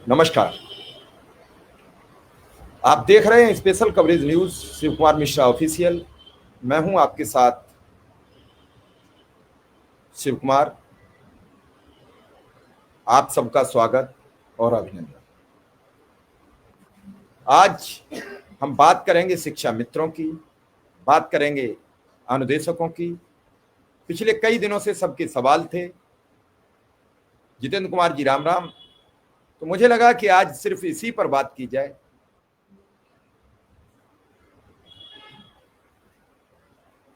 नमस्कार। आप देख रहे हैं special coverage news Shiv Kumar Mishra official. मैं हूं आपके साथ शिव कुमार। आप सबका स्वागत और अभिनंदन। आज हम बात करेंगे शिक्षा मित्रों की, बात करेंगे अनुदेशकों की। पिछले कई दिनों से सबके सवाल थे। जितेंद्र कुमार जी राम राम। तो मुझे लगा कि आज सिर्फ इसी पर बात की जाए।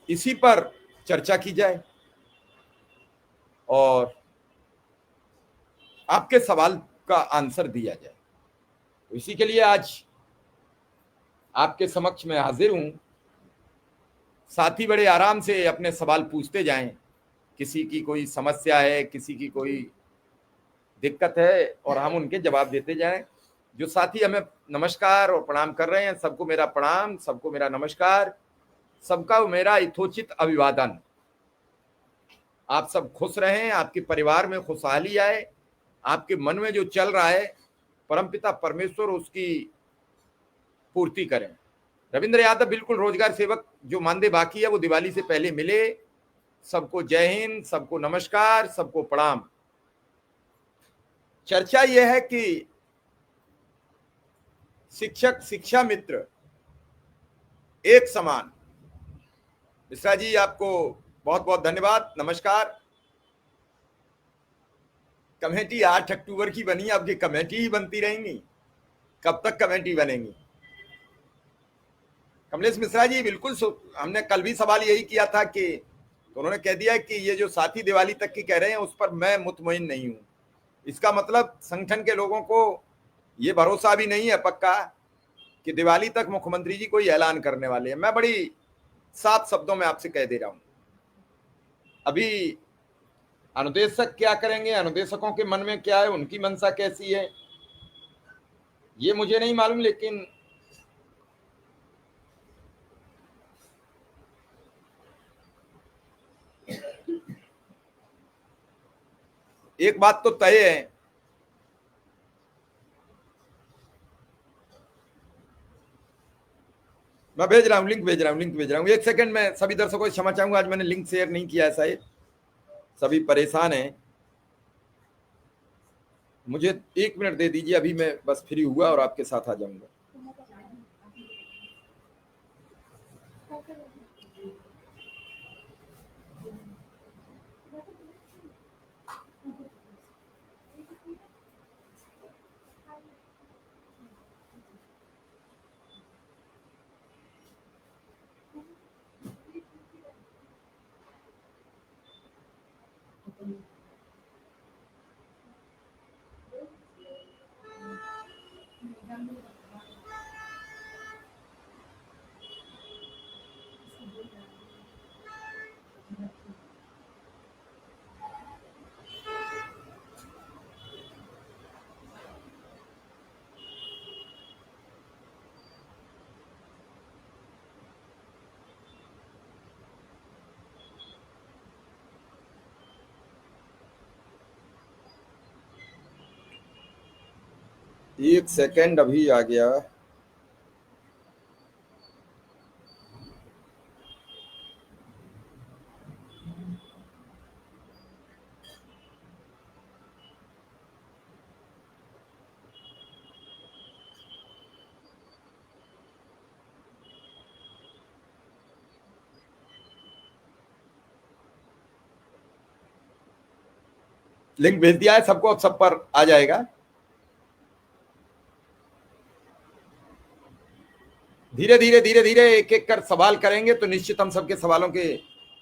इसी पर चर्चा की जाए और आपके सवाल का आंसर दिया जाए। तो इसी के लिए आज आपके समक्ष में हाजिर हूं। साथी बड़े आराम से अपने सवाल पूछते जाएं। किसी की कोई समस्या है, किसी की कोई दिक्कत है और हम उनके जवाब देते जाएं। जो साथी हमें नमस्कार और प्रणाम कर रहे हैं, सबको मेरा प्रणाम, सबको मेरा नमस्कार, सबका मेरा यथोचित अभिवादन। आप सब खुश रहें, आपके परिवार में खुशहाली आए, आपके मन में जो चल रहा है परमपिता परमेश्वर उसकी पूर्ति करें। रविंद्र यादव बिल्कुल रोजगार सेवक जो मानदेय बाकी है वो दिवाली से पहले मिले। सबको जय हिंद, सबको नमस्कार, सबको प्रणाम। चर्चा यह है कि शिक्षक शिक्षा मित्र एक समान। मिश्रा जी आपको बहुत बहुत धन्यवाद, नमस्कार। कमेटी 8 अक्टूबर की बनी, अब ये कमेटी ही बनती रहेंगी? कब तक कमेटी बनेंगी? कमलेश मिश्रा जी बिल्कुल हमने कल भी सवाल यही किया था कि तो उन्होंने कह दिया कि ये जो साथी दिवाली तक की कह रहे हैं उस पर मैं मुतमईन नहीं हूं। इसका मतलब संगठन के लोगों को ये भरोसा भी नहीं है पक्का कि दिवाली तक मुख्यमंत्री जी कोई ऐलान करने वाले हैं। मैं बड़ी साफ शब्दों में आपसे कह दे रहा हूं। अभी अनुदेशक क्या करेंगे, अनुदेशकों के मन में क्या है, उनकी मंशा कैसी है, ये मुझे नहीं मालूम। लेकिन एक बात तो तय है, मैं भेज रहा हूँ, लिंक भेज रहा हूँ। एक सेकंड में सभी दर्शकों को क्षमा चाहूंगा, आज मैंने लिंक शेयर नहीं किया है शायद, सभी परेशान हैं। मुझे 1 मिनट दे दीजिए, अभी मैं बस फ्री हुआ और आपके साथ आ जाऊंगा। एक सेकंड, अभी आ गया। लिंक भेज दिया है सबको, अब सब पर आ जाएगा। धीरे धीरे धीरे धीरे एक एक कर सवाल करेंगे तो निश्चित हम सबके सवालों के।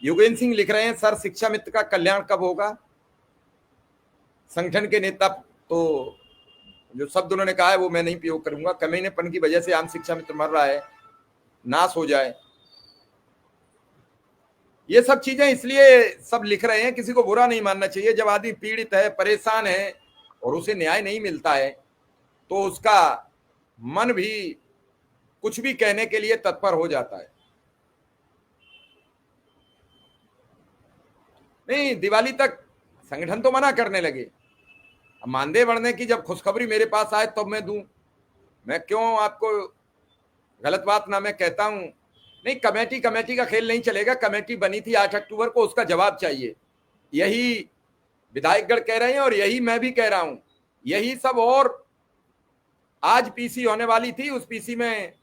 योगेंद्र सिंह लिख रहे हैं, सर शिक्षा मित्र का कल्याण कब होगा? संगठन के नेता तो जो शब्द उन्होंने कहा है वो मैं नहीं प्रयोग करूंगा। कमीनेपन की वजह से आम शिक्षा मित्र मर रहा है, नाश हो जाए, ये सब चीजें इसलिए सब लिख रहे हैं। किसी को बुरा नहीं मानना चाहिए। जब आदमी पीड़ित है, परेशान है और उसे न्याय नहीं मिलता है तो उसका मन भी कुछ भी कहने के लिए तत्पर हो जाता है। नहीं, दिवाली तक संगठन तो मना करने लगे, अब मानदेय बढ़ने की जब खुशखबरी मेरे पास आए तब मैं दूं, मैं क्यों आपको गलत बात ना मैं कहता हूं। नहीं, कमेटी का खेल नहीं चलेगा। कमेटी बनी थी 8 अक्टूबर को, उसका जवाब चाहिए। यही विधायकगण कह रहे हैं और यही मैं भी कह रहा हूं, यही सब। और आज पीसी होने वाली थी, उस पीसी में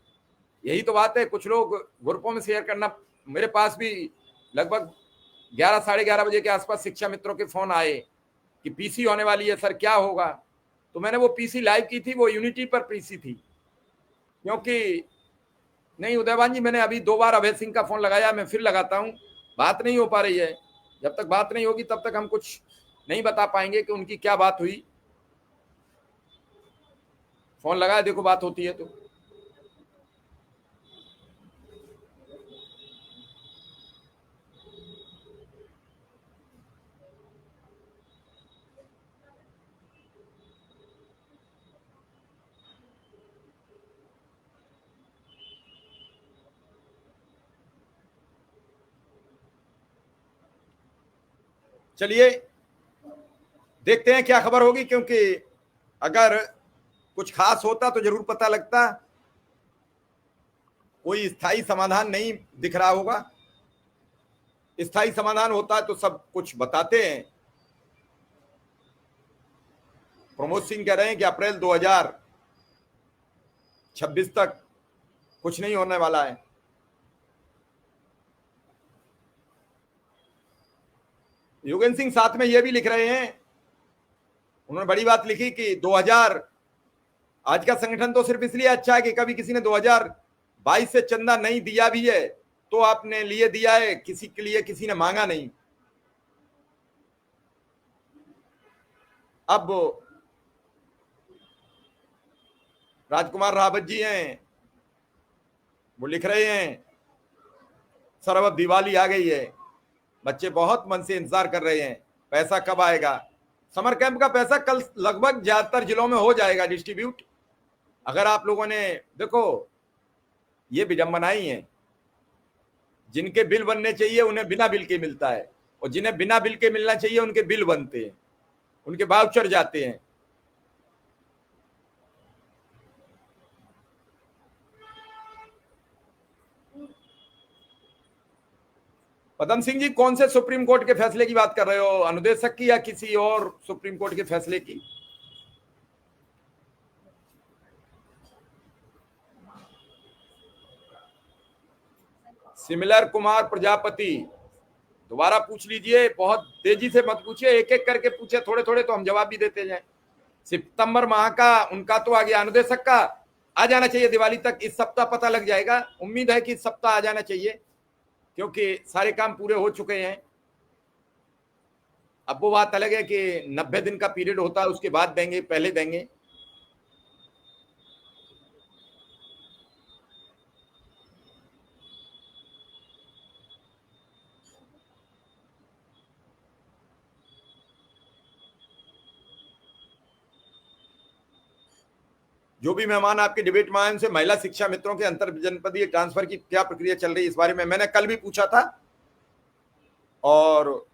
यही तो बात है। कुछ लोग ग्रुपों में शेयर करना, मेरे पास भी लगभग 11 साढ़े 11 बजे के आसपास शिक्षा मित्रों के फोन आए कि पीसी होने वाली है सर, क्या होगा। तो मैंने वो पीसी लाइव की थी, वो यूनिटी पर पीसी थी। क्योंकि नहीं उदयवान जी, मैंने अभी 2 बार अभय सिंह का फोन लगाया, मैं फिर लगाता हूं, बात नहीं हो पा रही है। जब तक बात नहीं होगी तब तक हम कुछ नहीं बता पाएंगे कि उनकी क्या बात हुई। फोन लगाया, देखो बात होती है तो। चलिए देखते हैं क्या खबर होगी, क्योंकि अगर कुछ खास होता तो जरूर पता लगता। कोई स्थायी समाधान नहीं दिख रहा होगा। स्थायी समाधान होता तो सब कुछ बताते हैं। प्रमोद सिंह कह रहे हैं कि अप्रैल 2026 तक कुछ नहीं होने वाला है। योगेंद्र सिंह साथ में यह भी लिख रहे हैं, उन्होंने बड़ी बात लिखी कि 2000, आज का संगठन तो सिर्फ इसलिए अच्छा है कि कभी किसी ने 2022 से चंदा नहीं दिया भी है तो आपने लिए दिया है, किसी के लिए किसी ने मांगा नहीं। अब राजकुमार रावत जी हैं, वो लिख रहे हैं सर अब दिवाली आ गई है, बच्चे बहुत मन से इंतजार कर रहे हैं, पैसा कब आएगा। समर कैंप का पैसा कल लगभग ज्यादातर जिलों में हो जाएगा डिस्ट्रीब्यूट। अगर आप लोगों ने देखो, ये विडंबनाएं हैं, जिनके बिल बनने चाहिए उन्हें बिना बिल के मिलता है, और जिन्हें बिना बिल के मिलना चाहिए उनके बिल बनते हैं, उनके वाउचर जाते हैं। पदम सिंह जी, कौन से सुप्रीम कोर्ट के फैसले की बात कर रहे हो, अनुदेशक की या किसी और सुप्रीम कोर्ट के फैसले की? सिमिलर कुमार प्रजापति, दोबारा पूछ लीजिए, बहुत तेजी से मत पूछिए, एक एक करके पूछे, थोड़े थोड़े तो हम जवाब भी देते जाएं। सितंबर माह का उनका तो आ गया, अनुदेशक का आ जाना चाहिए दिवाली तक, इस सप्ताह पता लग जाएगा। उम्मीद है कि इस सप्ताह आ जाना चाहिए, क्योंकि सारे काम पूरे हो चुके हैं। अब वो बात अलग है कि 90 दिन का पीरियड होता है, उसके बाद देंगे, पहले देंगे। जो भी मेहमान आपके डिबेट में आए उनसे महिला शिक्षा मित्रों के अंतर जनपदीय ट्रांसफर की क्या प्रक्रिया चल रही है, इस बारे में मैंने कल भी पूछा था। और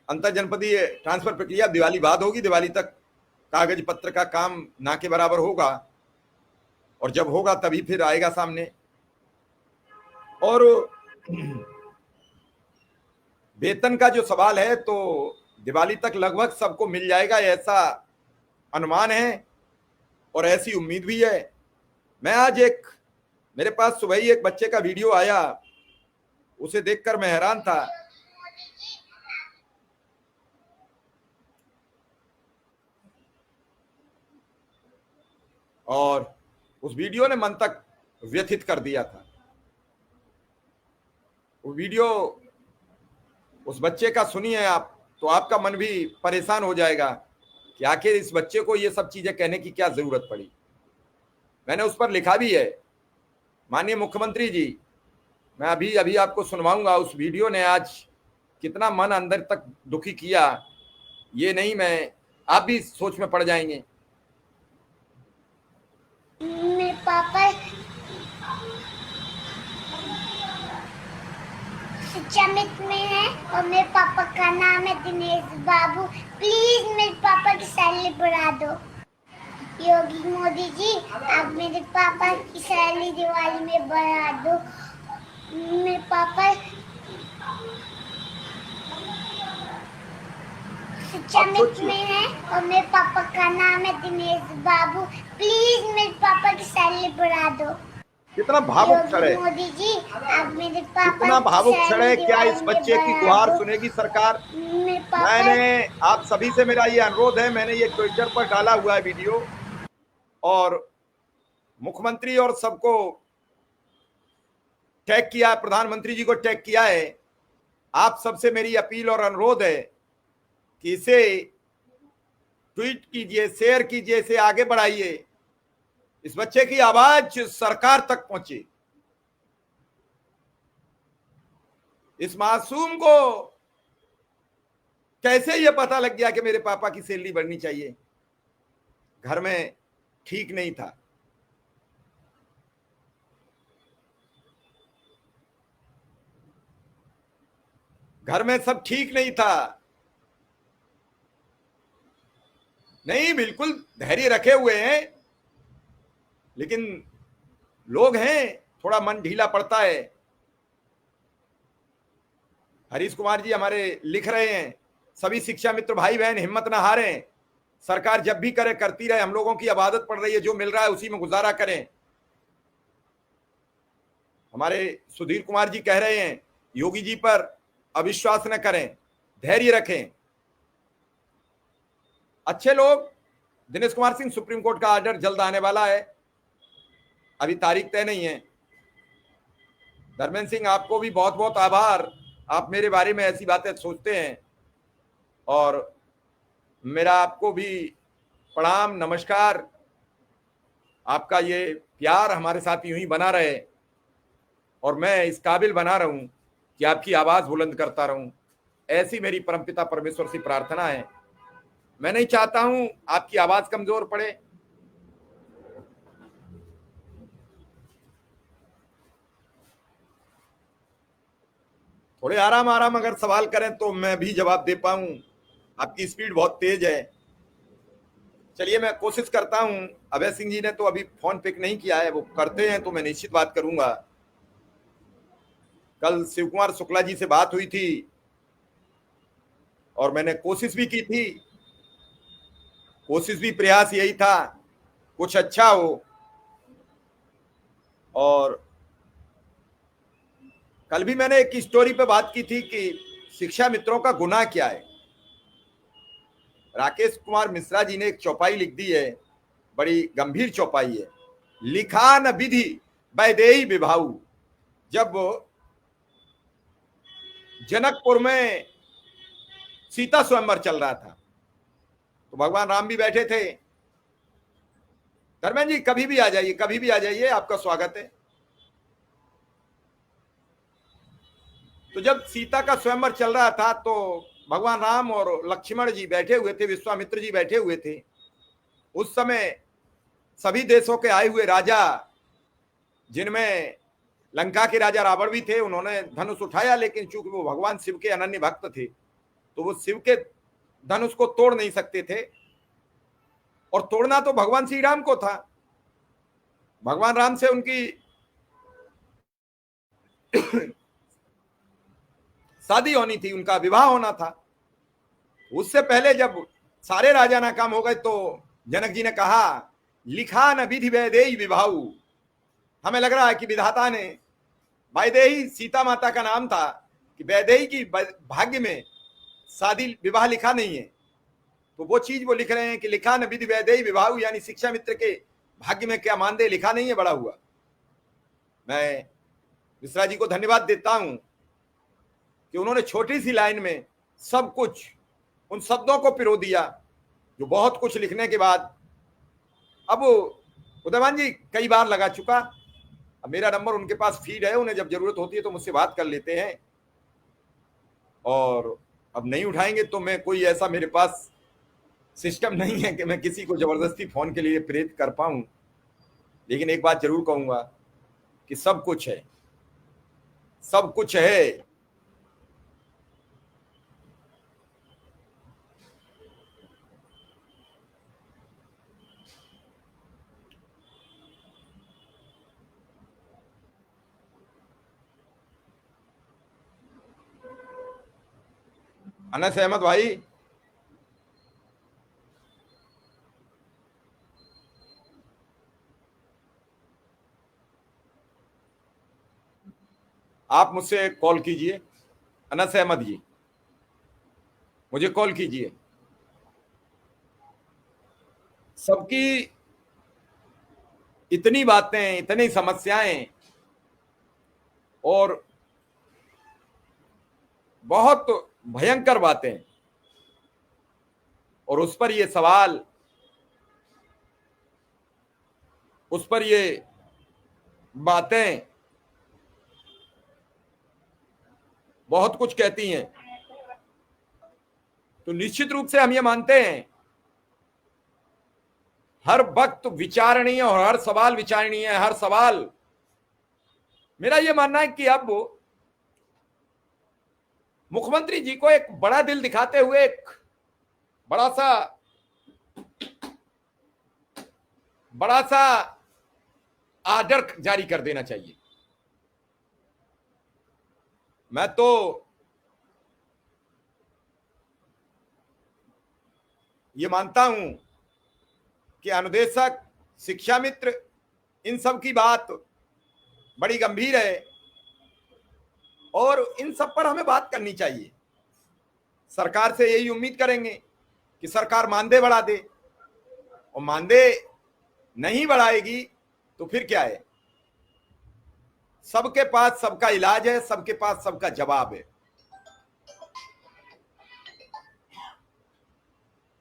अंतर जनपदीय ट्रांसफर प्रक्रिया दिवाली बाद होगी, दिवाली तक कागज पत्र का काम ना के बराबर होगा, और जब होगा तभी फिर आएगा सामने। और वेतन का जो सवाल है, तो दिवाली तक लगभग सबको मिल जाएगा, ऐसा अनुमान है और ऐसी उम्मीद भी है। मैं आज मेरे पास सुबह ही एक बच्चे का वीडियो आया, उसे देखकर मैं हैरान था। और उस वीडियो ने मन तक व्यथित कर दिया था। वो वीडियो उस बच्चे का सुनिए आप, तो आपका मन भी परेशान हो जाएगा कि आखिर इस बच्चे को ये सब चीजें कहने की क्या जरूरत पड़ी। मैंने उस पर लिखा भी है, माननीय मुख्यमंत्री जी, मैं अभी अभी आपको सुनवाऊंगा। उस वीडियो ने आज कितना मन अंदर तक दुखी किया, ये नहीं, मैं आप भी सोच में पड़ जाएंगे। पापा शिक्षा मित्र में है और मेरे पापा का नाम है दिनेश बाबू। प्लीज मेरे पापा की सैलरी बढ़ा दो। योगी मोदी जी, आप मेरे पापा की सैलरी दिवाली में बढ़ा दो। मेरे पापा शिक्षा मित्र में है और मेरे पापा का नाम है दिनेश बाबू। प्लीज मेरे पापा की सैलरी बढ़ा दो। कितना भावुक क्षण है, मोदी जी, आप मेरे पापा कितना भावुक क्षण है। क्या इस बच्चे की गुहार सुनेगी सरकार? मैंने आप सभी से मेरा ये अनुरोध है, मैंने ये ट्विटर पर डाला हुआ है वीडियो, और मुख्यमंत्री और सबको टैग किया, प्रधानमंत्री जी को टैग किया है। आप सबसे मेरी अपील और अनुरोध है कि इसे ट्वीट कीजिए, शेयर कीजिए, इसे आगे बढ़ाइए। इस बच्चे की आवाज सरकार तक पहुंचे। इस मासूम को कैसे यह पता लग गया कि मेरे पापा की सैलरी बढ़नी चाहिए? घर में ठीक नहीं था। घर में सब ठीक नहीं था। नहीं, बिल्कुल धैर्य रखे हुए हैं, लेकिन लोग हैं, थोड़ा मन ढीला पड़ता है। हरीश कुमार जी हमारे लिख रहे हैं, सभी शिक्षा मित्र भाई बहन हिम्मत ना हारें, सरकार जब भी करे करती रहे, हम लोगों की अब आदत पड़ रही है, जो मिल रहा है उसी में गुजारा करें। हमारे सुधीर कुमार जी कह रहे हैं, योगी जी पर अविश्वास न करें, धैर्य रखें। अच्छे लोग, दिनेश कुमार सिंह, सुप्रीम कोर्ट का ऑर्डर जल्द आने वाला है, अभी तारीख तय नहीं है। धर्मेंद्र सिंह, आपको भी बहुत बहुत आभार, आप मेरे बारे में ऐसी बातें सोचते हैं, और मेरा आपको भी प्रणाम, नमस्कार। आपका ये प्यार हमारे साथ यूं ही बना रहे, और मैं इस काबिल बना रहूं कि आपकी आवाज बुलंद करता रहूं, ऐसी मेरी परमपिता परमेश्वर से प्रार्थना है। मैं नहीं चाहता हूं आपकी आवाज कमजोर पड़े। थोड़े आराम आराम अगर सवाल करें तो मैं भी जवाब दे पाऊं। आपकी स्पीड बहुत तेज है। चलिए मैं कोशिश करता हूं। अभय सिंह जी ने तो अभी फोन पिक नहीं किया है, वो करते हैं तो मैं निश्चित बात करूंगा। कल शिव कुमार शुक्ला जी से बात हुई थी और मैंने कोशिश भी की थी, कोशिश भी प्रयास यही था कुछ अच्छा हो। और कल भी मैंने एक स्टोरी पे बात की थी कि शिक्षा मित्रों का गुनाह क्या है। राकेश कुमार मिश्रा जी ने एक चौपाई लिख दी है, बड़ी गंभीर चौपाई है। लिखा न विधि वैदेही विभाऊ। जब जनकपुर में सीता स्वयंवर चल रहा था तो भगवान राम भी बैठे थे। धर्मेंद्र जी कभी भी आ जाइए, कभी भी आ जाइए, आपका स्वागत है। तो जब सीता का स्वयंवर चल रहा था तो भगवान राम और लक्ष्मण जी बैठे हुए थे, विश्वामित्र जी बैठे हुए थे। उस समय सभी देशों के आए हुए राजा, जिनमें लंका के राजा रावण भी थे, उन्होंने धनुष उठाया, लेकिन चूंकि वो भगवान शिव के अनन्य भक्त थे तो वो शिव के धनुष को तोड़ नहीं सकते थे, और तोड़ना तो भगवान श्री राम को था। भगवान राम से उनकी शादी होनी थी, उनका विवाह होना था। उससे पहले जब सारे राजा नाकाम हो गए तो जनक जी ने कहा, लिखा न विधि वैदेही विभाऊ। हमें लग रहा है कि विधाता ने, वैदेही सीता माता का नाम था, कि वैदेही की भाग्य में शादी विवाह लिखा नहीं है, तो वो चीज वो लिख रहे हैं कि लिखा न विधि वैदेही विभाऊ, यानी शिक्षा मित्र के भाग्य में क्या मानदेय लिखा नहीं है, बड़ा हुआ। मैं मिश्रा जी को धन्यवाद देता हूं कि उन्होंने छोटी सी लाइन में सब कुछ, उन शब्दों को पिरो दिया जो बहुत कुछ लिखने के बाद। अब उदयमान जी कई बार लगा चुका, अब मेरा नंबर उनके पास फीड है, उन्हें जब जरूरत होती है तो मुझसे बात कर लेते हैं, और अब नहीं उठाएंगे तो मैं, कोई ऐसा मेरे पास सिस्टम नहीं है कि मैं किसी को जबरदस्ती फोन के लिए प्रेरित कर पाऊं। लेकिन एक बात जरूर कहूंगा कि सब कुछ है, सब कुछ है। अनस अहमद भाई, आप मुझसे कॉल कीजिए। अनस अहमद जी, मुझे कॉल कीजिए। सबकी इतनी बातें, इतनी समस्याएं और बहुत भयंकर बातें, और उस पर ये सवाल, उस पर ये बातें बहुत कुछ कहती हैं। तो निश्चित रूप से हम ये मानते हैं हर वक्त विचारणीय और हर सवाल विचारणीय है। हर सवाल, मेरा ये मानना है कि अब मुख्यमंत्री जी को एक बड़ा दिल दिखाते हुए एक बड़ा सा आर्डर जारी कर देना चाहिए। मैं तो ये मानता हूं कि अनुदेशक, शिक्षा मित्र, इन सब की बात बड़ी गंभीर है और इन सब पर हमें बात करनी चाहिए। सरकार से यही उम्मीद करेंगे कि सरकार मानदेय बढ़ा दे, और मानदेय नहीं बढ़ाएगी तो फिर क्या है? सबके पास सबका इलाज है, सबके पास सबका जवाब है।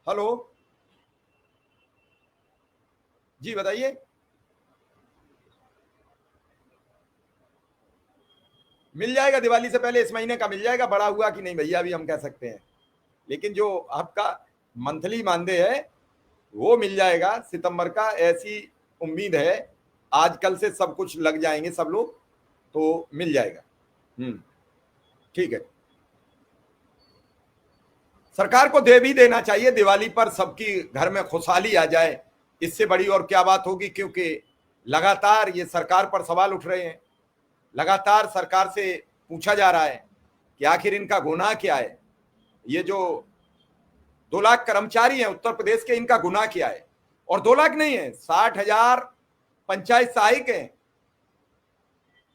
हेलो जी, बताइए। मिल जाएगा दिवाली से पहले, इस महीने का मिल जाएगा। बड़ा हुआ कि नहीं भैया, अभी हम कह सकते हैं, लेकिन जो आपका मंथली मानदेय है वो मिल जाएगा सितंबर का, ऐसी उम्मीद है। आज कल से सब कुछ लग जाएंगे सब लोग, तो मिल जाएगा। ठीक है, सरकार को दे भी देना चाहिए। दिवाली पर सबकी घर में खुशहाली आ जाए, इससे बड़ी और क्या बात होगी। क्योंकि लगातार ये सरकार पर सवाल उठ रहे हैं, लगातार सरकार से पूछा जा रहा है कि आखिर इनका गुनाह क्या है। ये जो 2 लाख कर्मचारी हैं उत्तर प्रदेश के, इनका गुनाह क्या है? और 2 लाख नहीं है, 60,000 पंचायत सहायक हैं,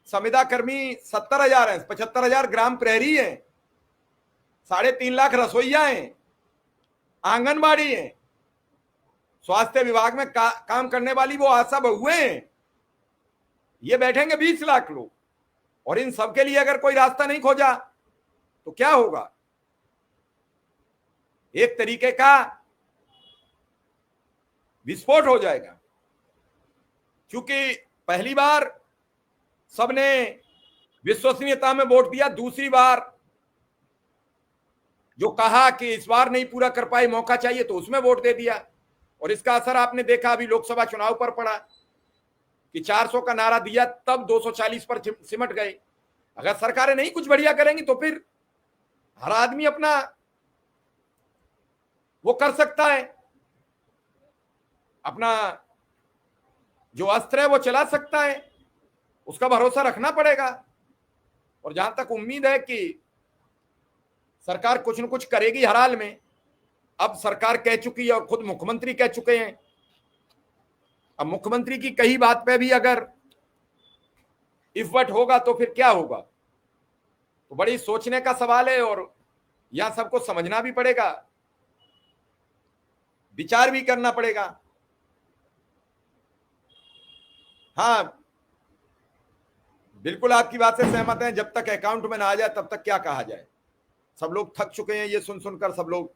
संविदा कर्मी 70,000 हैं, 75,000 ग्राम प्रहरी हैं, 3.5 लाख रसोईया हैं, आंगनबाड़ी हैं, स्वास्थ्य विभाग में काम करने वाली वो आशा बहुएं हैं। ये बैठेंगे 20 लाख लोग, और इन सबके लिए अगर कोई रास्ता नहीं खोजा तो क्या होगा? एक तरीके का विस्फोट हो जाएगा। क्योंकि पहली बार सबने विश्वसनीयता में वोट दिया, दूसरी बार जो कहा कि इस बार नहीं पूरा कर पाए, मौका चाहिए, तो उसमें वोट दे दिया। और इसका असर आपने देखा अभी लोकसभा चुनाव पर पड़ा कि 400 का नारा दिया, तब 240 पर सिमट गए। अगर सरकारें नहीं कुछ बढ़िया करेंगी तो फिर हर आदमी अपना वो कर सकता है, अपना जो अस्त्र है वो चला सकता है, उसका भरोसा रखना पड़ेगा। और जहां तक उम्मीद है कि सरकार कुछ न कुछ करेगी हर हाल में, अब सरकार कह चुकी है और खुद मुख्यमंत्री कह चुके हैं। अब मुख्यमंत्री की कही बात पे भी अगर इफवट होगा तो फिर क्या होगा? तो बड़ी सोचने का सवाल है, और यहां सबको समझना भी पड़ेगा, विचार भी करना पड़ेगा। हाँ, बिल्कुल आपकी बात से सहमत हैं। जब तक अकाउंट में ना आ जाए तब तक क्या कहा जाए। सब लोग थक चुके हैं ये सुन सुनकर, सब लोग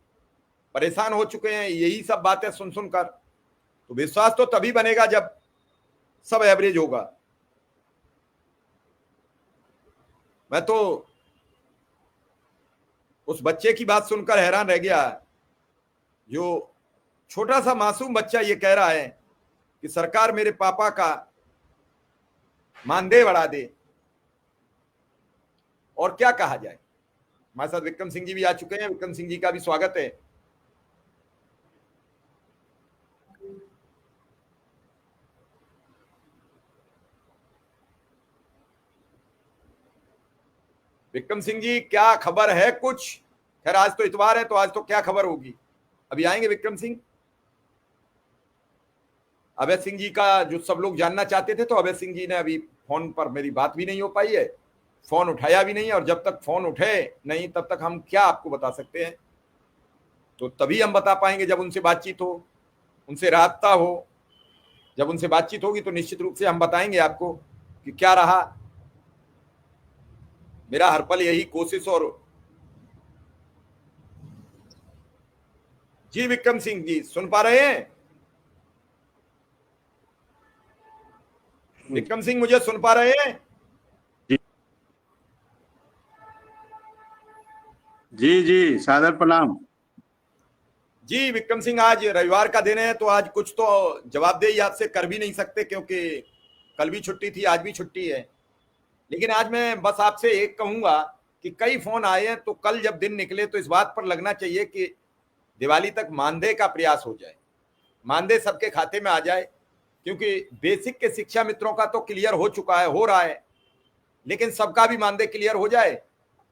परेशान हो चुके हैं यही सब बातें सुन सुनकर। तो विश्वास तो तभी बनेगा जब सब एवरेज होगा। मैं तो उस बच्चे की बात सुनकर हैरान रह गया, जो छोटा सा मासूम बच्चा ये कह रहा है कि सरकार मेरे पापा का मानदेय बढ़ा दे। और क्या कहा जाए। हमारे साथ विक्रम सिंह जी भी आ चुके हैं, विक्रम सिंह जी का भी स्वागत है। विक्रम सिंह जी, क्या खबर है कुछ? खैर आज तो इतवार है, तो आज तो क्या खबर होगी। अभी आएंगे विक्रम सिंह। अभय सिंह जी का जो सब लोग जानना चाहते थे, तो अभय सिंह जी ने अभी फोन पर मेरी बात भी नहीं हो पाई है, फोन उठाया भी नहीं, और जब तक फोन उठे नहीं तब तक हम क्या आपको बता सकते हैं। तो तभी हम बता पाएंगे जब उनसे बातचीत हो, उनसे राब्ता हो। जब उनसे बातचीत होगी तो निश्चित रूप से हम बताएंगे आपको कि क्या रहा। मेरा हर पल यही कोशिश। और जी विक्रम सिंह जी, सुन पा रहे हैं? विक्रम सिंह मुझे सुन पा रहे हैं? जी जी जी, सादर प्रणाम। जी विक्रम सिंह, आज रविवार का दिन है, तो आज कुछ तो जवाबदेही आपसे कर भी नहीं सकते, क्योंकि कल भी छुट्टी थी, आज भी छुट्टी है। लेकिन आज मैं बस आपसे एक कहूंगा कि कई फोन आए हैं, तो कल जब दिन निकले तो इस बात पर लगना चाहिए कि दिवाली तक मानदेय का प्रयास हो जाए, मानदेय सबके खाते में आ जाए। क्योंकि बेसिक के शिक्षा मित्रों का तो क्लियर हो चुका है, हो रहा है, लेकिन सबका भी मानदेय क्लियर हो जाए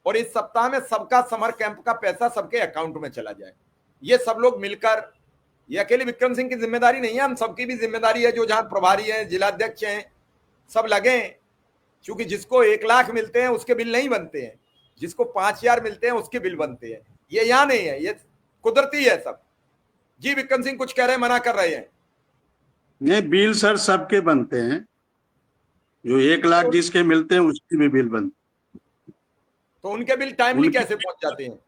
और इस सप्ताह में सबका समर कैंप का पैसा सबके अकाउंट में चला जाए। ये सब लोग मिलकर, ये अकेले विक्रम सिंह की जिम्मेदारी नहीं है, हम सबकी भी जिम्मेदारी है। जो जहां प्रभारी हैं, जिलाध्यक्ष हैं, सब लगे। क्योंकि जिसको 1 लाख मिलते हैं उसके बिल नहीं बनते हैं, जिसको 5,000 मिलते हैं उसके बिल बनते हैं। ये यहाँ नहीं है, ये कुदरती है सब। जी विक्रम सिंह कुछ कह रहे हैं, मना कर रहे हैं। ये बिल सर सबके बनते हैं, जो 1 लाख जिसके मिलते हैं उसके भी बिल बनते तो उनके बिल टाइमली उनके कैसे पहुंच जाते हैं?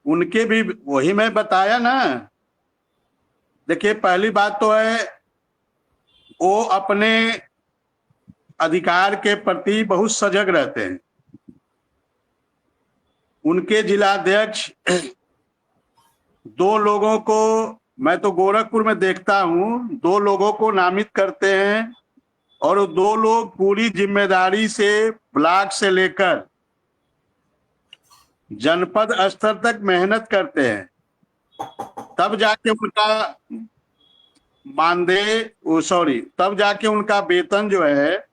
उनके भी वही मैं बताया ना। देखिए, पहली बात तो है वो अपने अधिकार के प्रति बहुत सजग रहते हैं। उनके जिलाध्यक्ष 2 लोगों को, मैं तो गोरखपुर में देखता हूं, 2 लोगों को नामित करते हैं और 2 लोग पूरी जिम्मेदारी से ब्लॉक से लेकर जनपद स्तर तक मेहनत करते हैं, तब जाके उनका मानदेय, तब जाके उनका वेतन जो है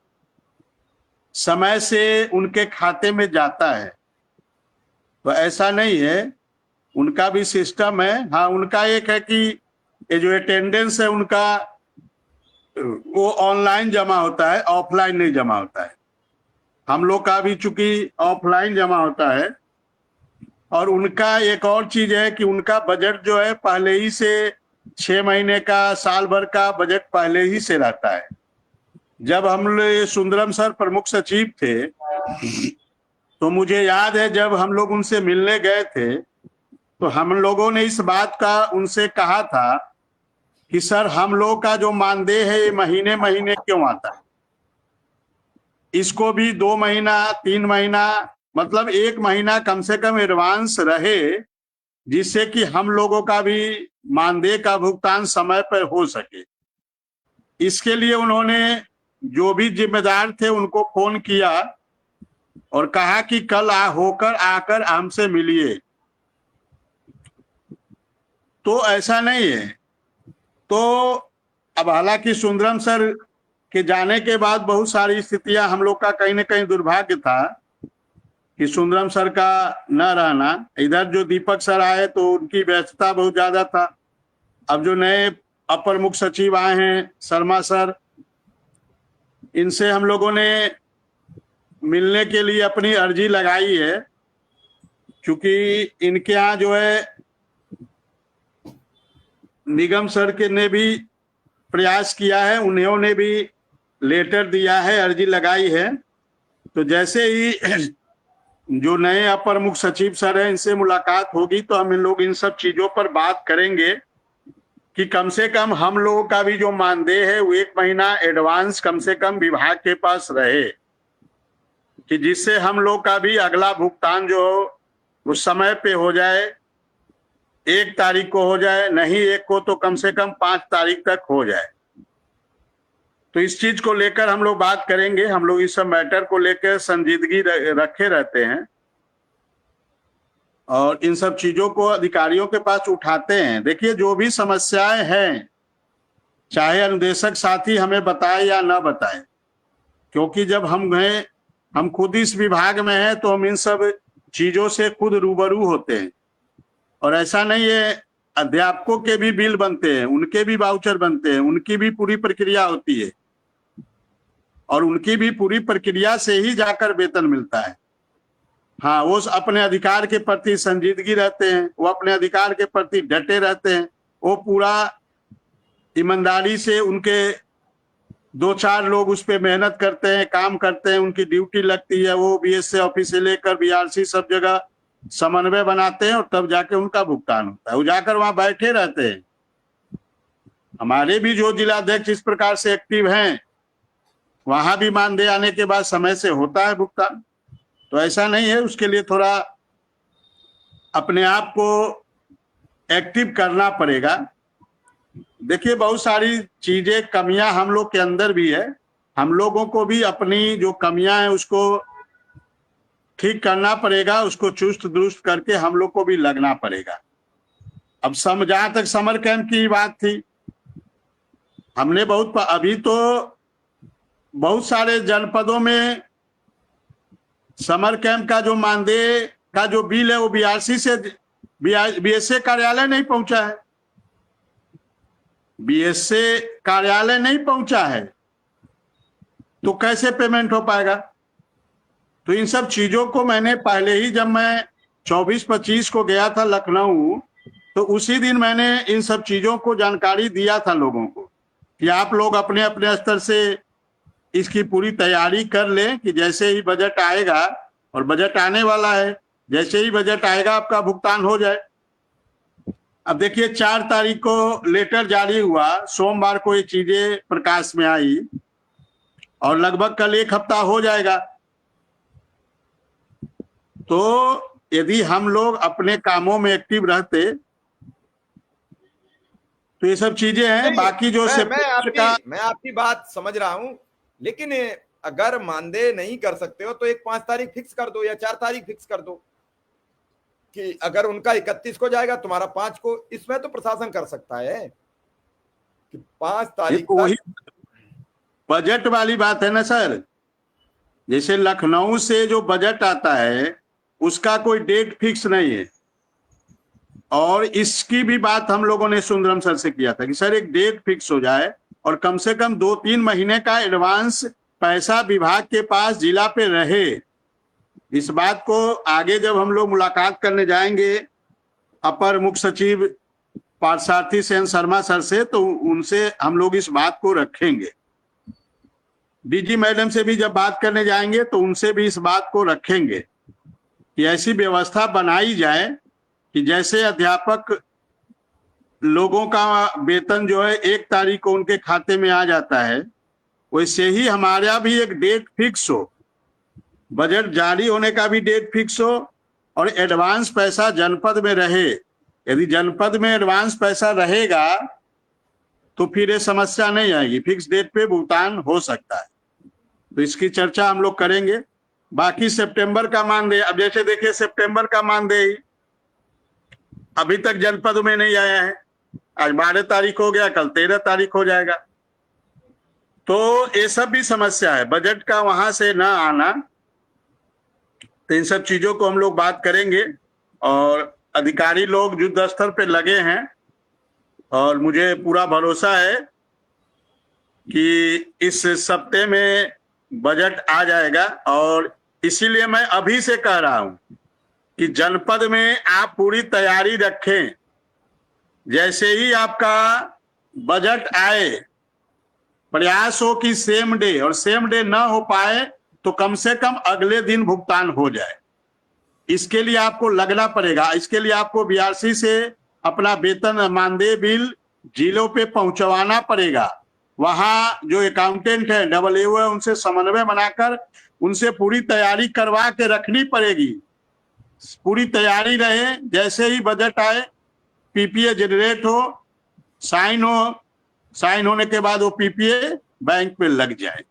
समय से उनके खाते में जाता है। तो ऐसा नहीं है, उनका भी सिस्टम है। हाँ, उनका एक है कि ये जो अटेंडेंस है उनका, वो ऑनलाइन जमा होता है, ऑफलाइन नहीं जमा होता है। हम लोग का भी चूंकि ऑफलाइन जमा होता है। और उनका एक और चीज है कि उनका बजट जो है पहले ही से 6 महीने का, साल भर का बजट पहले ही से रहता है। जब हम लोग सुंदरम सर प्रमुख सचिव थे, तो मुझे याद है जब हम लोग उनसे मिलने गए थे, तो हम लोगों ने इस बात का उनसे कहा था कि सर, हम लोग का जो मानदेय है ये महीने महीने क्यों आता है? इसको भी 2 महीना 3 महीना, मतलब 1 महीना कम से कम एडवांस रहे, जिससे कि हम लोगों का भी मानदेय का भुगतान समय पर हो सके। इसके लिए उन्होंने जो भी जिम्मेदार थे उनको फोन किया और कहा कि कल आकर हमसे मिलिए। तो ऐसा नहीं है। तो अब हालांकि सुंदरम सर के जाने के बाद बहुत सारी स्थितियां, हम लोग का कहीं ना कहीं दुर्भाग्य था कि सुंदरम सर का न रहना। इधर जो दीपक सर आए तो उनकी व्यस्तता बहुत ज्यादा था। अब जो नए अपर मुख्य सचिव आए हैं, शर्मा सर, इनसे हम लोगों ने मिलने के लिए अपनी अर्जी लगाई है, क्योंकि इनके यहाँ जो है निगम सर के ने भी प्रयास किया है, उन्होंने भी लेटर दिया है, अर्जी लगाई है। तो जैसे ही जो नए अपर मुख्य सचिव सर हैं, इनसे मुलाकात होगी तो हम इन लोग इन सब चीजों पर बात करेंगे कि कम से कम हम लोगों का भी जो मानदेय है वो 1 महीना एडवांस कम से कम विभाग के पास रहे, कि जिससे हम लोग का भी अगला भुगतान जो वो समय पे हो जाए। 1 तारीख को हो जाए, नहीं 1 को तो कम से कम 5 तारीख तक हो जाए। तो इस चीज को लेकर हम लोग बात करेंगे। हम लोग इस सब मैटर को लेकर संजीदगी रखे रहते हैं और इन सब चीजों को अधिकारियों के पास उठाते हैं। देखिए, जो भी समस्याएं हैं, चाहे अनुदेशक साथी हमें बताए या ना बताए, क्योंकि जब हम गए, हम खुद इस विभाग में हैं, तो हम इन सब चीजों से खुद रूबरू होते हैं। और ऐसा नहीं है, अध्यापकों के भी बिल बनते हैं, उनके भी वाउचर बनते हैं, उनकी भी पूरी प्रक्रिया होती है और उनकी भी पूरी प्रक्रिया से ही जाकर वेतन मिलता है। हाँ, वो अपने अधिकार के प्रति संजीदगी रहते हैं, वो अपने अधिकार के प्रति डटे रहते हैं, वो पूरा ईमानदारी से उनके 2-4 लोग उस पर मेहनत करते हैं, काम करते हैं, उनकी ड्यूटी लगती है, वो बीएसए ऑफिस से लेकर बीआरसी सब जगह समन्वय बनाते हैं और तब जाके उनका भुगतान होता है। वो जाकर वहां बैठे रहते हैं। हमारे भी जो जिलाध्यक्ष इस प्रकार से एक्टिव हैं, वहां भी मानदेय आने के बाद समय से होता है भुगतान। तो ऐसा नहीं है, उसके लिए थोड़ा अपने आप को एक्टिव करना पड़ेगा। देखिए, बहुत सारी चीजें, कमियां हम लोग के अंदर भी है। हम लोगों को भी अपनी जो कमियां हैं उसको ठीक करना पड़ेगा, उसको चुस्त दुरुस्त करके हम लोग को भी लगना पड़ेगा। अब जहां तक समर कैंप की बात थी, हमने अभी तो बहुत सारे जनपदों में समर कैंप का जो मानदेय का जो बिल है वो बीआरसी से बीएसए कार्यालय नहीं पहुंचा है, बीएसए कार्यालय नहीं पहुंचा है, तो कैसे पेमेंट हो पाएगा? तो इन सब चीजों को मैंने पहले ही, जब मैं 24-25 को गया था लखनऊ, तो उसी दिन मैंने इन सब चीजों को जानकारी दिया था लोगों को कि आप लोग अपने अपने स्तर से इसकी पूरी तैयारी कर लें कि जैसे ही बजट आएगा, और बजट आने वाला है, जैसे ही बजट आएगा आपका भुगतान हो जाए। अब देखिए, 4 तारीख को लेटर जारी हुआ, सोमवार को ये चीजें प्रकाश में आई और लगभग कल 1 हफ्ता हो जाएगा। तो यदि हम लोग अपने कामों में एक्टिव रहते तो ये सब चीजें हैं। बाकी जो मैं आपकी बात समझ रहा हूं, लेकिन अगर मानदेय नहीं कर सकते हो तो एक 5 तारीख फिक्स कर दो या 4 तारीख फिक्स कर दो कि अगर उनका 31 को जाएगा, तुम्हारा 5 को। इसमें तो प्रशासन कर सकता है कि 5 तारीख वही बजट वाली बात है ना सर। जैसे लखनऊ से जो बजट आता है उसका कोई डेट फिक्स नहीं है, और इसकी भी बात हम लोगों ने सुंदरम सर से किया था कि सर एक डेट फिक्स हो जाए और कम से कम 2-3 महीने का एडवांस पैसा विभाग के पास जिला पे रहे। इस बात को आगे जब हम लोग मुलाकात करने जाएंगे अपर मुख्य सचिव पार्थसारथी सेन शर्मा सर से, तो उनसे हम लोग इस बात को रखेंगे। डीजी मैडम से भी जब बात करने जाएंगे तो उनसे भी इस बात को रखेंगे कि ऐसी व्यवस्था बनाई जाए कि जैसे अध्यापक लोगों का वेतन जो है 1 तारीख को उनके खाते में आ जाता है, वैसे ही हमारा भी एक डेट फिक्स हो, बजट जारी होने का भी डेट फिक्स हो और एडवांस पैसा जनपद में रहे। यदि जनपद में एडवांस पैसा रहेगा तो फिर ये समस्या नहीं आएगी, फिक्स डेट पे भुगतान हो सकता है। तो इसकी चर्चा हम लोग करेंगे। बाकी सितंबर का मानदेय, अब जैसे देखिए सितंबर का मानदेय अभी तक जनपद में नहीं आया है। आज 12 तारीख हो गया, कल 13 तारीख हो जाएगा। तो ये सब भी समस्या है, बजट का वहां से ना आना। तो इन सब चीजों को हम लोग बात करेंगे और अधिकारी लोग युद्ध स्तर पे लगे हैं और मुझे पूरा भरोसा है कि इस सप्ताह में बजट आ जाएगा। और इसीलिए मैं अभी से कह रहा हूं कि जनपद में आप पूरी तैयारी रखें। जैसे ही आपका बजट आए, प्रयास हो कि सेम डे, और सेम डे ना हो पाए तो कम से कम अगले दिन भुगतान हो जाए। इसके लिए आपको लगना पड़ेगा। इसके लिए आपको बीआरसी से अपना वेतन मानदेय बिल जिलों पे पहुंचवाना पड़ेगा। वहां जो अकाउंटेंट है, AAO है, उनसे समन्वय बनाकर उनसे पूरी तैयारी करवा के रखनी पड़ेगी। पूरी तैयारी रहे, जैसे ही बजट आए पीपीए जनरेट हो, साइन हो, साइन होने के बाद वो पीपीए बैंक पे लग जाए।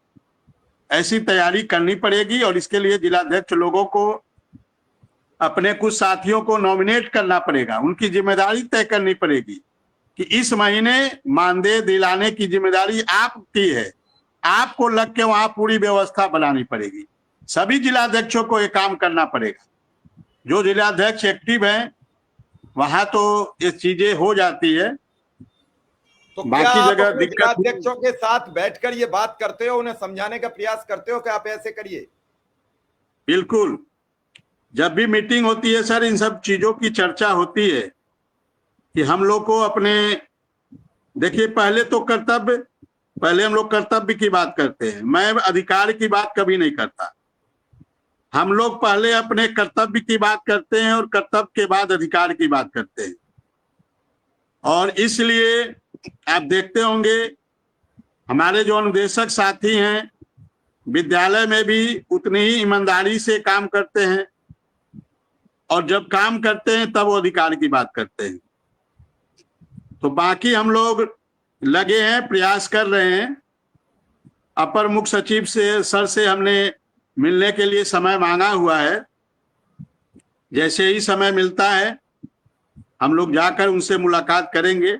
ऐसी तैयारी करनी पड़ेगी और इसके लिए जिलाध्यक्ष लोगों को, अपने कुछ साथियों को नॉमिनेट करना पड़ेगा। उनकी जिम्मेदारी तय करनी पड़ेगी कि इस महीने मानदेय दिलाने की जिम्मेदारी आपकी है। आपको लग के वहां पूरी व्यवस्था बनानी पड़ेगी। सभी जिलाध्यक्षों को ये काम करना पड़ेगा। जो जिलाध्यक्ष एक्टिव हैं वहां तो ये चीजें हो जाती है, तो क्या बाकी आप जगह अपने दिक्कत जिलाध्यक्षों के साथ बैठकर ये बात करते हो, उन्हें समझाने का प्रयास करते हो कि आप ऐसे करिए? बिल्कुल, जब भी मीटिंग होती है सर, इन सब चीजों की चर्चा होती है कि हम लोग को अपने, देखिए पहले हम लोग कर्तव्य की बात करते हैं, मैं अधिकार की बात कभी नहीं करता। हम लोग पहले अपने कर्तव्य की बात करते हैं और कर्तव्य के बाद अधिकार की बात करते हैं। और इसलिए आप देखते होंगे हमारे जो अनुदेशक साथी हैं विद्यालय में भी उतनी ही ईमानदारी से काम करते हैं, और जब काम करते हैं तब वो अधिकार की बात करते हैं। तो बाकी हम लोग लगे हैं, प्रयास कर रहे हैं। अपर मुख्य सचिव से सर से हमने मिलने के लिए समय मांगा हुआ है। जैसे ही समय मिलता है हम लोग जाकर उनसे मुलाकात करेंगे।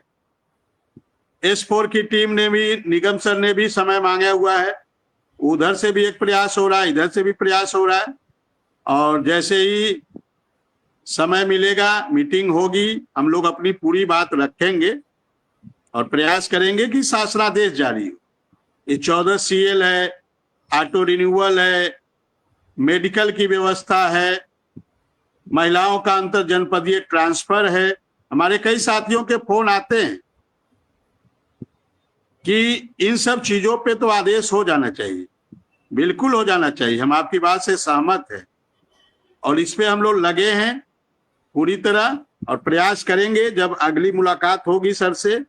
S4 की टीम ने भी, निगम सर ने भी समय मांगा हुआ है, उधर से भी एक प्रयास हो रहा है, इधर से भी प्रयास हो रहा है। और जैसे ही समय मिलेगा, मीटिंग होगी, हम लोग अपनी पूरी बात रखेंगे और प्रयास करेंगे कि शासनादेश जारी हो। ये 14 CL है, ऑटो रिन्यूअल है, मेडिकल की व्यवस्था है, महिलाओं का अंतर जनपदीय ट्रांसफर है। हमारे कई साथियों के फोन आते हैं कि इन सब चीजों पे तो आदेश हो जाना चाहिए, बिल्कुल हो जाना चाहिए। हम आपकी बात से सहमत हैं और इस पे हम लोग लगे हैं पूरी तरह, और प्रयास करेंगे जब अगली मुलाकात होगी सर से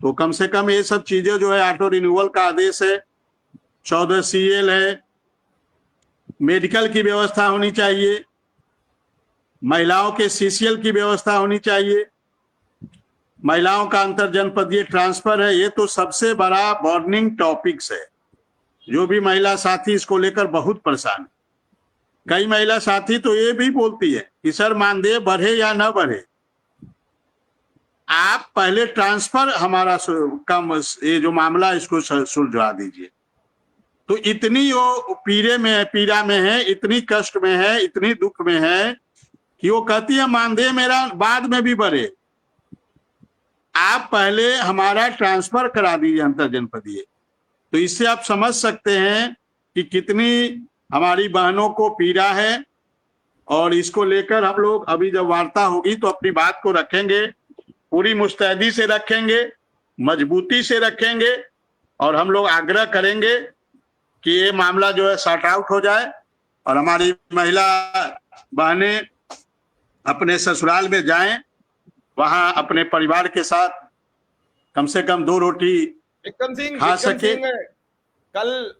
तो कम से कम ये सब चीजें जो है, ऑटो रिन्यूअल का आदेश है, 14 CL है, मेडिकल की व्यवस्था होनी चाहिए, महिलाओं के CCL की व्यवस्था होनी चाहिए, महिलाओं का अंतर जनपदीय ट्रांसफर है। ये तो सबसे बड़ा बर्निंग टॉपिक्स है, जो भी महिला साथी इसको लेकर बहुत परेशान है। कई महिला साथी तो ये भी बोलती है कि सर मानदेय बढ़े या न बढ़े, आप पहले ट्रांसफर हमारा कम, ये जो मामला इसको सुलझा दीजिए। तो इतनी वो पीड़ा में है, इतनी कष्ट में है, इतनी दुख में है कि वो कहती है मानदेय मेरा बाद में भी बढ़े, आप पहले हमारा ट्रांसफर करा दीजिए अंतर जनपदीय। तो इससे आप समझ सकते हैं कि कितनी हमारी बहनों को पीड़ा है। और इसको लेकर हम लोग अभी जब वार्ता होगी तो अपनी बात को रखेंगे, पूरी मुस्तैदी से रखेंगे, मजबूती से रखेंगे, और हम लोग आग्रह करेंगे कि ये मामला जो है सॉर्ट आउट हो जाए और हमारी महिला बहनें अपने ससुराल में जाएं, वहां अपने परिवार के साथ कम से कम 2 रोटी खा सके। कल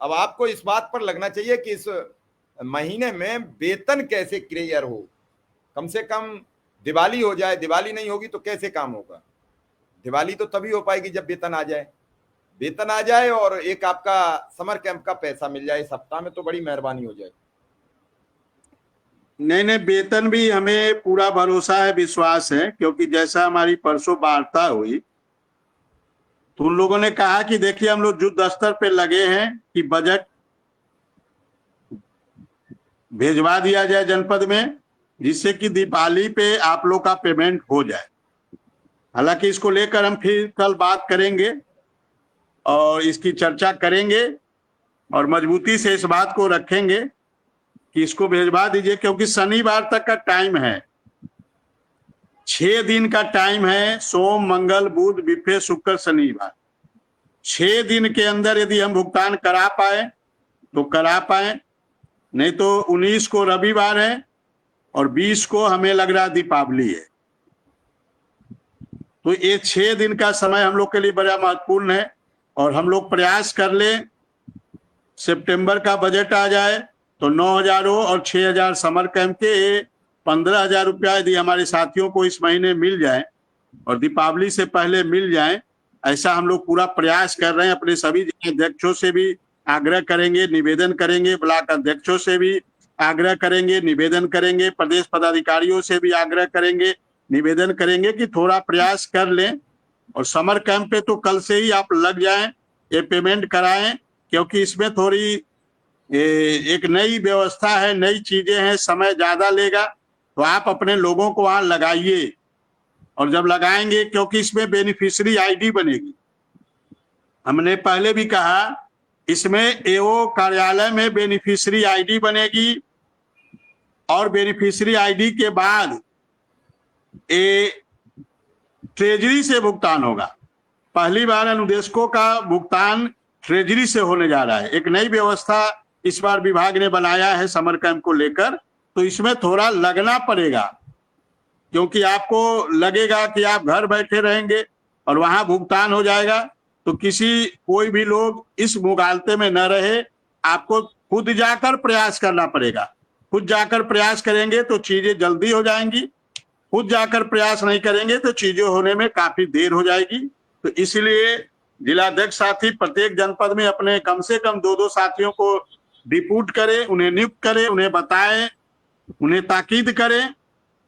अब आपको इस बात पर लगना चाहिए कि इस महीने में वेतन कैसे क्लियर हो, कम से कम दिवाली हो जाए। दिवाली नहीं होगी तो कैसे काम होगा? दिवाली तो तभी हो पाएगी जब वेतन आ जाए, वेतन आ जाए और एक आपका समर कैंप का पैसा मिल जाए सप्ताह में, तो बड़ी मेहरबानी हो जाए। नहीं, वेतन भी हमें पूरा भरोसा है, विश्वास है, क्योंकि जैसा हमारी परसों वार्ता हुई तो उन लोगों ने कहा कि देखिए हम लोग युद्ध स्तर पे लगे हैं कि बजट भेजवा दिया जाए जनपद में, जिससे कि दिवाली पे आप लोग का पेमेंट हो जाए। हालांकि इसको लेकर हम फिर कल बात करेंगे और इसकी चर्चा करेंगे और मजबूती से इस बात को रखेंगे कि इसको भेजवा दीजिए, क्योंकि शनिवार तक का टाइम है, 6 दिन का टाइम है, सोम मंगल बुध बिफे शुक्र शनिवार। 6 दिन के अंदर यदि हम भुगतान करा पाए तो करा पाए, नहीं तो 19 को रविवार है और 20 को हमें लग रहा दीपावली है। तो ये 6 दिन का समय हम लोग के लिए बड़ा महत्वपूर्ण है और हम लोग प्रयास कर लें सितंबर का बजट आ जाए तो 9,000 और 6,000 समर कैंप के 15,000 रुपया यदि हमारे साथियों को इस महीने मिल जाए और दीपावली से पहले मिल जाए, ऐसा हम लोग पूरा प्रयास कर रहे हैं। अपने सभी अध्यक्षों से भी आग्रह करेंगे, निवेदन करेंगे, ब्लॉक अध्यक्षों से भी आग्रह करेंगे, निवेदन करेंगे, प्रदेश पदाधिकारियों से भी आग्रह करेंगे, निवेदन करेंगे कि थोड़ा प्रयास कर लें और समर कैंप पे तो कल से ही आप लग जाएं, ये पेमेंट कराएं, क्योंकि इसमें थोड़ी एक नई व्यवस्था है, नई चीजें हैं, समय ज्यादा लेगा, तो आप अपने लोगों को वहां लगाइए। और जब लगाएंगे, क्योंकि इसमें बेनिफिशियरी आईडी बनेगी, हमने पहले भी कहा, इसमें एओ कार्यालय में बेनिफिशियरी आईडी बनेगी, और बेनिफिशियरी आईडी के बाद ट्रेजरी से भुगतान होगा। पहली बार अनुदेशकों का भुगतान ट्रेजरी से होने जा रहा है। एक नई व्यवस्था इस बार विभाग ने बनाया है समर कैंप को लेकर, तो इसमें थोड़ा लगना पड़ेगा, क्योंकि आपको लगेगा कि आप घर बैठे रहेंगे और वहां भुगतान हो जाएगा, तो कोई भी लोग इस मुगालते में न रहे। आपको खुद जाकर प्रयास करना पड़ेगा। खुद जाकर प्रयास करेंगे तो चीजें जल्दी हो जाएंगी, खुद जाकर प्रयास नहीं करेंगे तो चीजें होने में काफी देर हो जाएगी। तो इसलिए जिलाध्यक्ष साथी प्रत्येक जनपद में अपने कम से कम 2-2 साथियों को डिप्यूट करें, उन्हें नियुक्त करें, उन्हें बताएं, उन्हें ताकीद करें,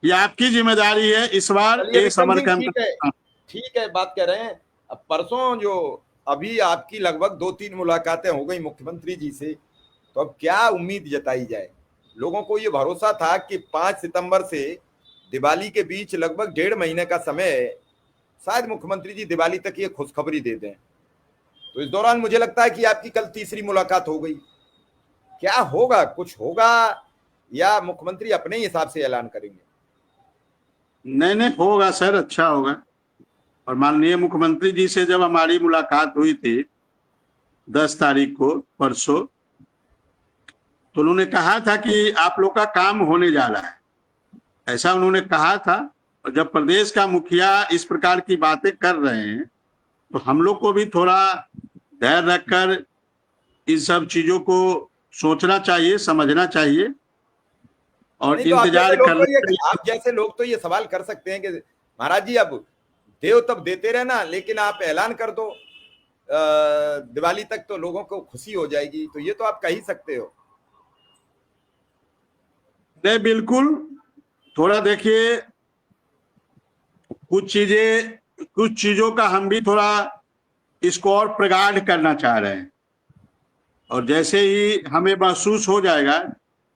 ये आपकी जिम्मेदारी है इस बार चलिए ये समर विक्रम सिंह, कैंप। ठीक है, बात कह रहे हैं। अब परसों जो अभी आपकी लगभग 2-3 मुलाकातें हो गई मुख्यमंत्री जी से, तो अब क्या उम्मीद जताई जाए? लोगों को ये भरोसा था कि 5 सितंबर से दिवाली के बीच लगभग 1.5 महीने का समय है, शायद मुख्यमंत्री जी दिवाली तक ये खुशखबरी दे दें। तो इस दौरान मुझे लगता है कि आपकी कल तीसरी मुलाकात हो गई। क्या होगा, कुछ होगा, या मुख्यमंत्री अपने ही हिसाब से ऐलान करेंगे? नहीं होगा सर, अच्छा होगा। और माननीय मुख्यमंत्री जी से जब हमारी मुलाकात हुई थी 10 तारीख को, परसों, तो उन्होंने कहा था कि आप लोग का काम होने जा रहा है, ऐसा उन्होंने कहा था। और जब प्रदेश का मुखिया इस प्रकार की बातें कर रहे हैं, तो हम लोग को भी थोड़ा धैर्य रखकर इन सब चीजों को सोचना चाहिए, समझना चाहिए और नहीं तो इंतजार करना चाहिए। आप जैसे लोग तो ये सवाल कर सकते हैं कि महाराज जी, अब देव तब देते रहना, लेकिन आप ऐलान कर दो दिवाली तक, तो लोगों को खुशी हो जाएगी। तो ये तो आप कह ही सकते हो। नहीं, बिल्कुल, थोड़ा देखिए, कुछ चीजों का हम भी थोड़ा इसको और प्रगाढ़ करना चाह रहे हैं। और जैसे ही हमें महसूस हो जाएगा,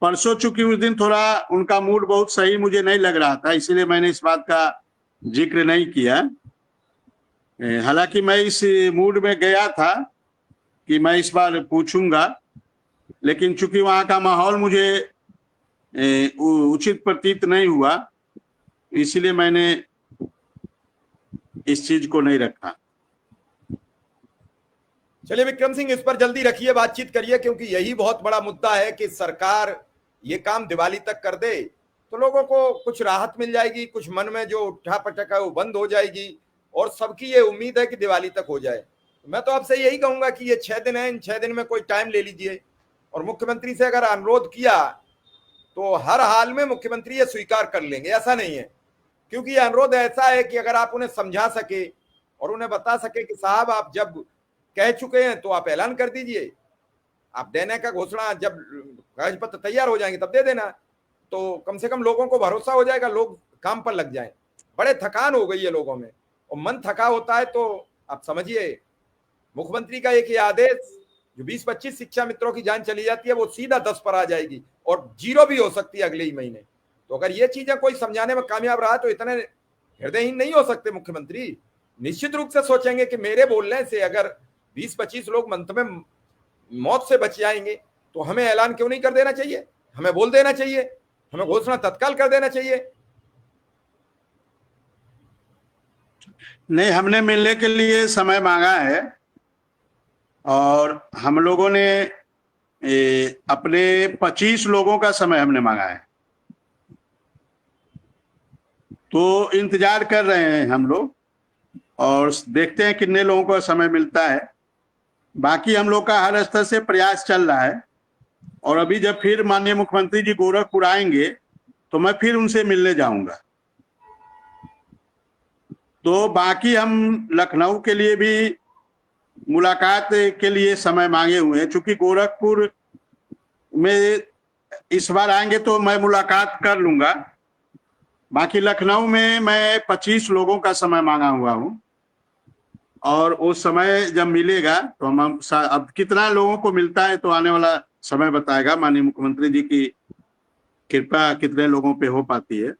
परसों चूंकि उस दिन थोड़ा उनका मूड बहुत सही मुझे नहीं लग रहा था, इसीलिए मैंने इस बात का जिक्र नहीं किया। हालांकि मैं इस मूड में गया था कि मैं इस बार पूछूंगा, लेकिन चूंकि वहां का माहौल मुझे उचित प्रतीत नहीं हुआ, इसलिए मैंने इस चीज को नहीं रखा। चलिए विक्रम सिंह, इस पर जल्दी रखिए, बातचीत करिए, क्योंकि यही बहुत बड़ा मुद्दा है कि सरकार ये काम दिवाली तक कर दे तो लोगों को कुछ राहत मिल जाएगी, कुछ मन में जो उठा पटक है वो बंद हो जाएगी, और सबकी ये उम्मीद है कि दिवाली तक हो जाए। तो मैं तो आपसे यही कहूंगा कि ये 6 दिन है, इन 6 दिन में कोई टाइम ले लीजिए, और मुख्यमंत्री से अगर अनुरोध किया तो हर हाल में मुख्यमंत्री ये स्वीकार कर लेंगे, ऐसा नहीं है। क्योंकि ये अनुरोध ऐसा है कि अगर आप उन्हें समझा सके और उन्हें बता सके कि साहब आप जब कह चुके हैं तो आप ऐलान कर दीजिए, आप देने का घोषणा जब कागज पत्र तैयार हो जाएंगे तब दे देना, तो कम से कम लोगों को भरोसा हो जाएगा, लोग काम पर लग जाएं। बड़े थकान हो गई है लोगों में, और मन थका होता है तो आप समझिए, मुख्यमंत्री का एक ही आदेश, जो 20-25 शिक्षा मित्रों की जान चली जाती है, वो सीधा 10 पर आ जाएगी और 0 भी हो सकती है अगले ही महीने। तो अगर ये चीजें कोई समझाने में कामयाब रहा तो इतने हृदयहीन नहीं हो सकते मुख्यमंत्री। निश्चित रूप से सोचेंगे कि मेरे बोलने से अगर 20-25 लोग मंथ में मौत से बच जाएंगे तो हमें ऐलान क्यों नहीं कर देना चाहिए, हमें बोल देना चाहिए, हमें घोषणा तत्काल कर देना चाहिए। नहीं, हमने मिलने के लिए समय मांगा है, और हम लोगों ने अपने 25 लोगों का समय हमने मांगा है, तो इंतजार कर रहे हैं हम लोग, और देखते हैं कितने लोगों को समय मिलता है। बाकी हम लोग का हर स्तर से प्रयास चल रहा है, और अभी जब फिर माननीय मुख्यमंत्री जी गोरखपुर आएंगे तो मैं फिर उनसे मिलने जाऊंगा। तो बाकी हम लखनऊ के लिए भी मुलाकात के लिए समय मांगे हुए हैं, चूंकि गोरखपुर में इस बार आएंगे तो मैं मुलाकात कर लूंगा। बाकी लखनऊ में मैं 25 लोगों का समय मांगा हुआ हूं, और वो समय जब मिलेगा तो हम अब कितना लोगों को मिलता है तो आने वाला समय बताएगा। माननीय मुख्यमंत्री जी की कृपा कितने लोगों पे हो पाती है।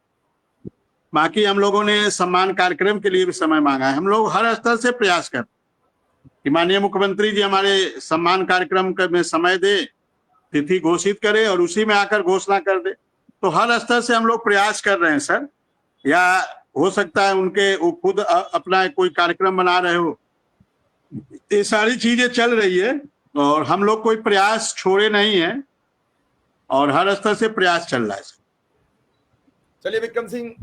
बाकी हम लोगों ने सम्मान कार्यक्रम के लिए भी समय मांगा है। हम लोग हर स्तर से प्रयास करते कि माननीय मुख्यमंत्री जी हमारे सम्मान कार्यक्रम में समय दे, तिथि घोषित करे और उसी में आकर घोषणा कर दे। तो हर स्तर से हम लोग प्रयास कर रहे हैं सर। या हो सकता है उनके वो खुद अपना कोई कार्यक्रम बना रहे हो। ये सारी चीजें चल रही है और हम लोग कोई प्रयास छोड़े नहीं है और हर स्तर से प्रयास चल रहा है। चलिए विक्रम सिंह,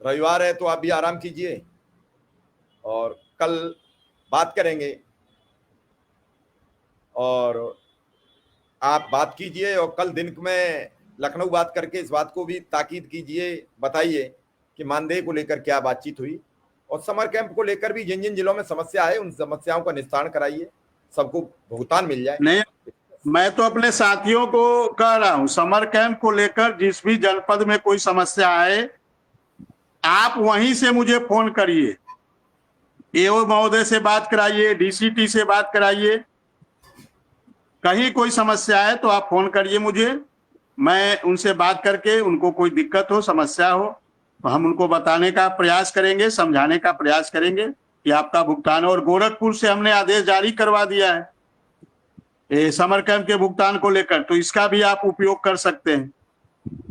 रविवार है तो आप भी आराम कीजिए और कल बात करेंगे। और आप बात कीजिए और कल दिन में लखनऊ बात करके इस बात को भी ताकीद कीजिए, बताइए कि मानदेय को लेकर क्या बातचीत हुई और समर कैंप को लेकर भी जिन जिन जिलों में समस्या है उन समस्याओं का निस्तारण कराइए, सबको भुगतान मिल जाए। नहीं, मैं तो अपने साथियों को कह रहा हूं, समर कैंप को लेकर जिस भी जनपद में कोई समस्या आए आप वहीं से मुझे फोन करिए, एओ महोदय से बात कराइए, डीसीटी से बात कराइए। कहीं कोई समस्या है तो आप फोन करिए मुझे, मैं उनसे बात करके उनको कोई दिक्कत हो, समस्या हो तो हम उनको बताने का प्रयास करेंगे, समझाने का प्रयास करेंगे कि आपका भुगतान। और गोरखपुर से हमने आदेश जारी करवा दिया है ये समर कैंप के भुगतान को लेकर, तो इसका भी आप उपयोग कर सकते हैं।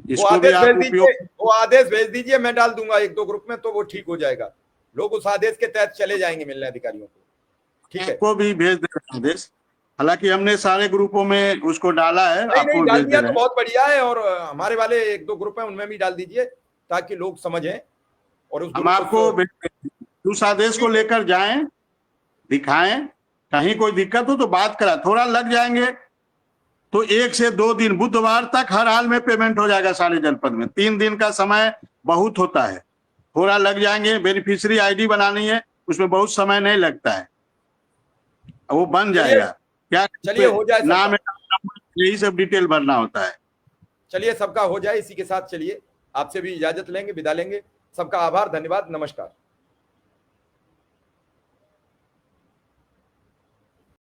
इसको भी आप उपयोग, वो आदेश भेज दीजिए, मैं डाल दूंगा 1-2 ग्रुप में तो वो ठीक हो जाएगा। लोग उस आदेश के तहत चले जाएंगे मिलने अधिकारियों को। ठीक है, आपको भी भेज दें आदेश। हालांकि हमने सारे ग्रुपों में उसको डाला है, आपको नहीं डाल भेज दे दिया रहे तो हैं। बहुत बढ़िया है। और हमारे वाले 1-2 ग्रुप है उनमें भी डाल दीजिए ताकि लोग समझें और उस हम आपको उस आदेश को लेकर जाएं, दिखाएं, कहीं कोई दिक्कत हो तो बात करा, थोड़ा लग जाएंगे तो 1 से 2 दिन, बुधवार तक हर हाल में पेमेंट हो जाएगा सारे जनपद में। 3 दिन का समय बहुत होता है, थोड़ा लग जाएंगे। बेनिफिशियरी आईडी बनानी है, उसमें बहुत समय नहीं लगता है, वो बन जाएगा। क्या चलिए हो जाए नाम सबका। यही सब डिटेल भरना होता है। चलिए सबका हो जाए। इसी के साथ चलिए आपसे भी इजाजत लेंगे, विदा लेंगे। सबका आभार, धन्यवाद, नमस्कार।